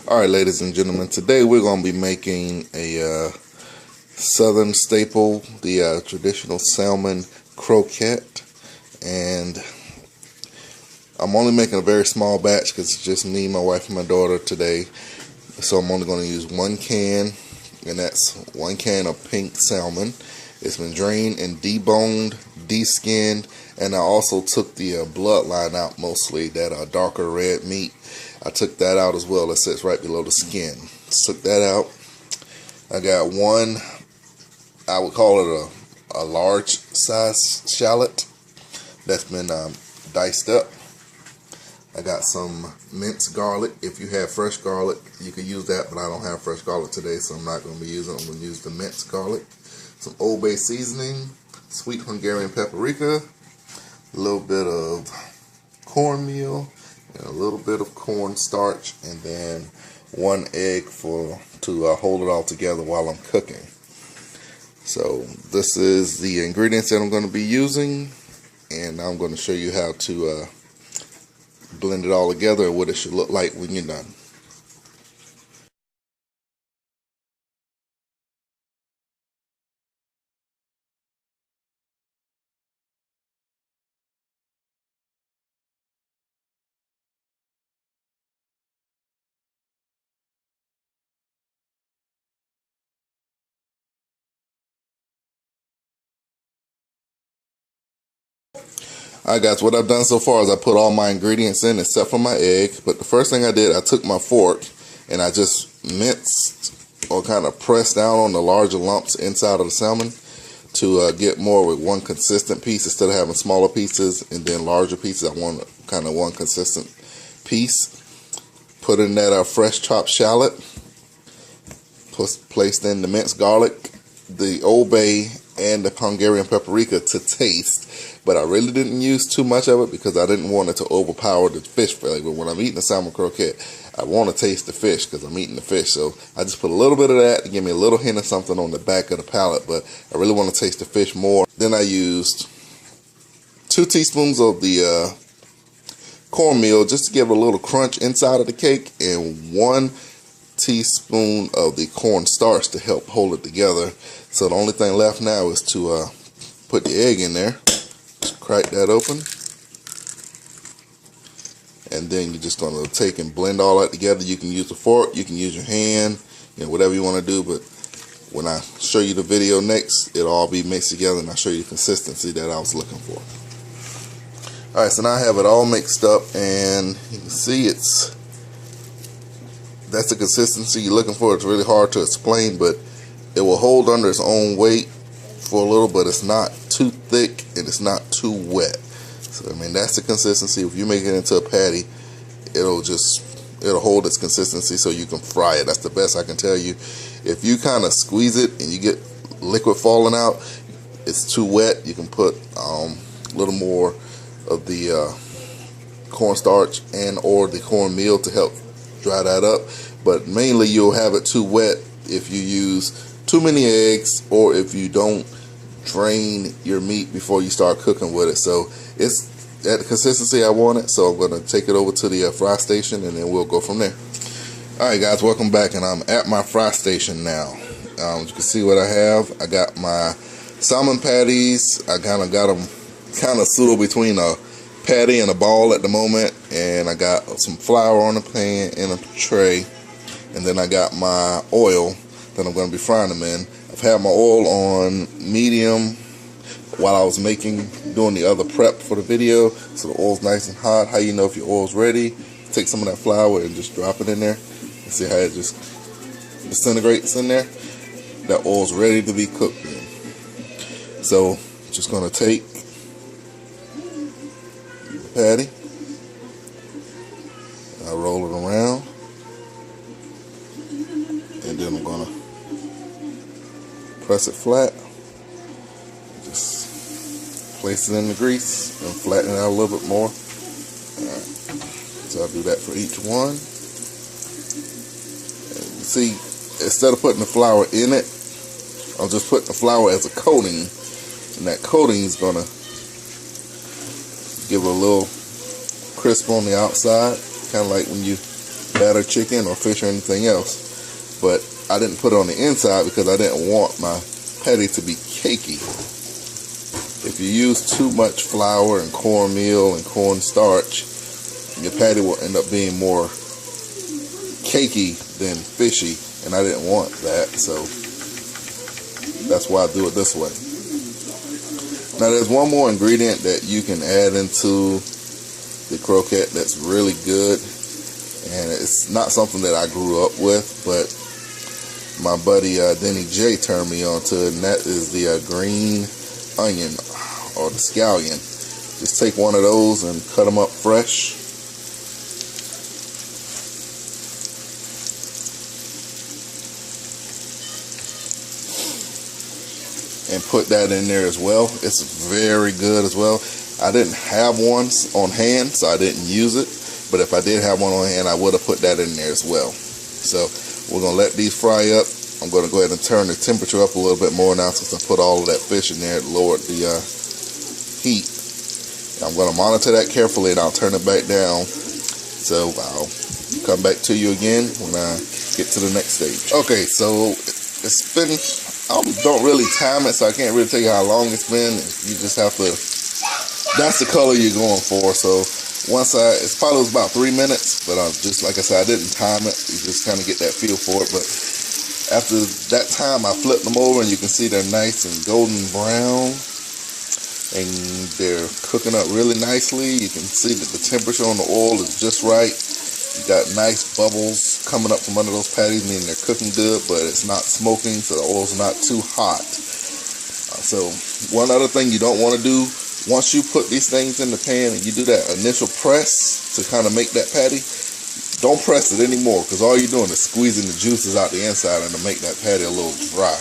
Alright, ladies and gentlemen, today we're going to be making a southern staple, the traditional salmon croquette. And I'm only making a very small batch because it's just me, my wife, and my daughter today. So I'm only going to use one can, and that's one can of pink salmon. It's been drained and deboned, de-skinned, and I also took the bloodline out mostly, that darker red meat. I took that out as well. It sits right below the skin. Took that out. I got one, I would call it a large size shallot that's been diced up. I got some minced garlic. If you have fresh garlic, you could use that, but I don't have fresh garlic today, so I'm not going to be using it. I'm going to use the minced garlic. Some Old Bay seasoning, sweet Hungarian paprika, a little bit of cornmeal, and a little bit of cornstarch, and then one egg to hold it all together while I'm cooking. So this is the ingredients that I'm going to be using, and I'm going to show you how to blend it all together and what it should look like when you're done. Alright guys, what I've done so far is I put all my ingredients in except for my egg. But the first thing I did, I took my fork and I just minced or kind of pressed down on the larger lumps inside of the salmon to get more with one consistent piece instead of having smaller pieces and then larger pieces. I want kind of one consistent piece. Put in that fresh chopped shallot. Placed in the minced garlic, the Old Bay, and the Hungarian paprika to taste. But I really didn't use too much of it because I didn't want it to overpower the fish flavor. When I'm eating the salmon croquette, I want to taste the fish because I'm eating the fish. So I just put a little bit of that to give me a little hint of something on the back of the palate, but I really want to taste the fish more. Then I used 2 teaspoons of the cornmeal just to give it a little crunch inside of the cake, and 1 teaspoon of the cornstarch to help hold it together. So the only thing left now is to put the egg in there. Just crack that open, and then you're just going to take and blend all that together. You can use a fork, you can use your hand, whatever you want to do, but when I show you the video next, it'll all be mixed together and I'll show you the consistency that I was looking for. Alright, so now I have it all mixed up, and you can see that's the consistency you're looking for. It's really hard to explain, but it will hold under its own weight for a little, but it's not too thick and it's not too wet. So I mean, that's the consistency. If you make it into a patty, it'll hold its consistency so you can fry it. That's the best I can tell you. If you kind of squeeze it and you get liquid falling out, it's too wet, you can put a little more of the cornstarch and or the cornmeal to help dry that up. But mainly you'll have it too wet if you use too many eggs or if you don't drain your meat before you start cooking with it. So it's at the consistency I want it, so I'm going to take it over to the fry station and then we'll go from there. Alright guys, welcome back, and I'm at my fry station now. You can see what I have. I got my salmon patties. I kind of got them kind of pseudo between a patty and a ball at the moment, and I got some flour on the pan in a tray, and then I got my oil that I'm going to be frying them in. I've had my oil on medium while I was doing the other prep for the video, so the oil's nice and hot. How you know if your oil's ready? Take some of that flour and just drop it in there and see how it just disintegrates in there. That oil's ready to be cooked in. So just going to take the patty, I roll it around, and then I'm going to press it flat, just place it in the grease and flatten it out a little bit more. Alright, so I'll do that for each one. And you see, instead of putting the flour in it, I'm just putting the flour as a coating, and that coating is going to give it a little crisp on the outside, kind of like when you batter chicken or fish or anything else. But I didn't put it on the inside because I didn't want my patty to be cakey. If you use too much flour and cornmeal and cornstarch, your patty will end up being more cakey than fishy, and I didn't want that, so that's why I do it this way. Now there's one more ingredient that you can add into the croquette that's really good, and it's not something that I grew up with, but my buddy Denny J turned me on to it, and that is the green onion, or the scallion. Just take one of those and cut them up fresh. And put that in there as well. It's very good as well. I didn't have one on hand, so I didn't use it. But if I did have one on hand, I would have put that in there as well. So we're going to let these fry up. I'm going to go ahead and turn the temperature up a little bit more now since I put all of that fish in there. It lowered the heat. I'm going to monitor that carefully, and I'll turn it back down. So I'll come back to you again when I get to the next stage. Okay, so it's been... I don't really time it, so I can't really tell you how long it's been. You just have to, that's the color you're going for. So it's probably about 3 minutes, but just like I said, I didn't time it. You just kind of get that feel for it. But after that time, I flipped them over, and you can see they're nice and golden brown, and they're cooking up really nicely. You can see that the temperature on the oil is just right. You got nice bubbles coming up from under those patties, meaning they're cooking good, but it's not smoking, so the oil's not too hot. So one other thing you don't want to do, once you put these things in the pan and you do that initial press to kind of make that patty, don't press it anymore, because all you're doing is squeezing the juices out the inside and to make that patty a little dry.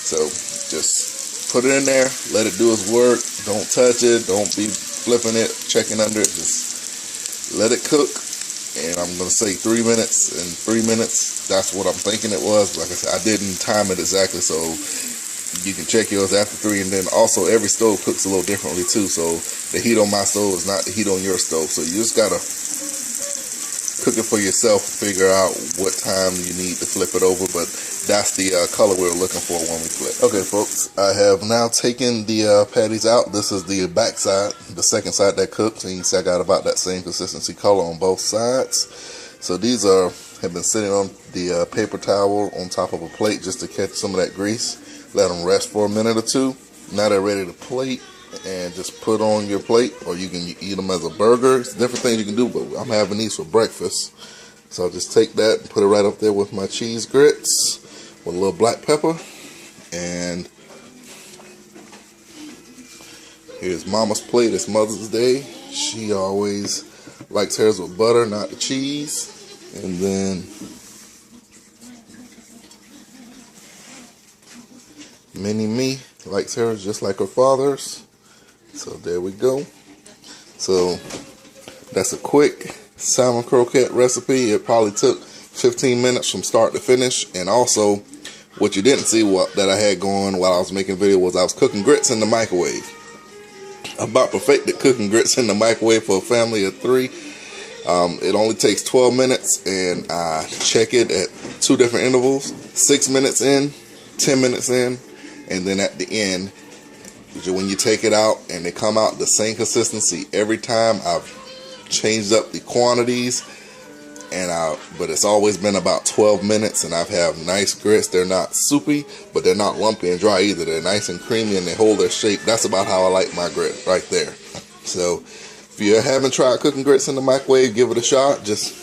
So just put it in there, let it do its work. Don't touch it, don't be flipping it, checking under it, just let it cook. And I'm going to say 3 minutes, and 3 minutes, that's what I'm thinking it was. Like I said, I didn't time it exactly, so you can check yours after 3. And then also, every stove cooks a little differently too, so the heat on my stove is not the heat on your stove. So you just got to cook it for yourself, figure out what time you need to flip it over, but that's the color we're looking for when we flip. Okay, folks, I have now taken the patties out. This is the back side, the second side that cooked, and you can see I got about that same consistency color on both sides. So these have been sitting on the paper towel on top of a plate just to catch some of that grease. Let them rest for a minute or two. Now they're ready to plate, and just put on your plate, or you can eat them as a burger. It's different things you can do, but I'm having these for breakfast. So I'll just take that and put it right up there with my cheese grits with a little black pepper. And here's Mama's plate. It's Mother's Day. She always likes hers with butter, not the cheese. And then Mini Me likes hers just like her father's. So there we go. So that's a quick salmon croquette recipe. It probably took 15 minutes from start to finish. And also, what you didn't see that I had going while I was making the video was I was cooking grits in the microwave. About perfected cooking grits in the microwave for a family of 3. It only takes 12 minutes, and I check it at 2 different intervals. 6 minutes in, 10 minutes in, and then at the end, when you take it out and they come out the same consistency every time. I've changed up the quantities, but it's always been about 12 minutes, and I've had nice grits. They're not soupy, but they're not lumpy and dry either. They're nice and creamy, and they hold their shape. That's about how I like my grit right there. So if you haven't tried cooking grits in the microwave, give it a shot. Just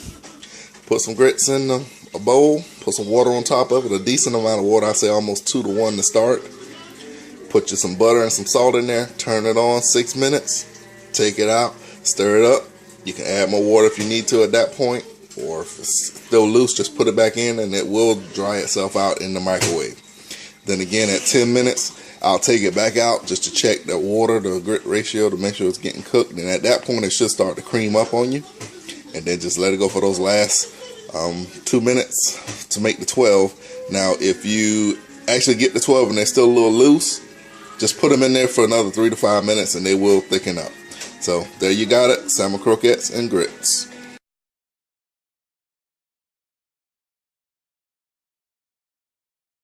put some grits in a bowl, put some water on top of it, a decent amount of water. I say almost 2 to 1 to start. Put you some butter and some salt in there, turn it on 6 minutes, take it out, stir it up. You can add more water if you need to at that point, or if it's still loose, just put it back in and it will dry itself out in the microwave. Then again, at 10 minutes, I'll take it back out just to check the water, the grit ratio, to make sure it's getting cooked. And at that point, it should start to cream up on you. And then just let it go for those last 2 minutes to make the 12. Now, if you actually get the 12 and they're still a little loose, just put them in there for another 3 to 5 minutes and they will thicken up. So there you got it, salmon croquettes and grits.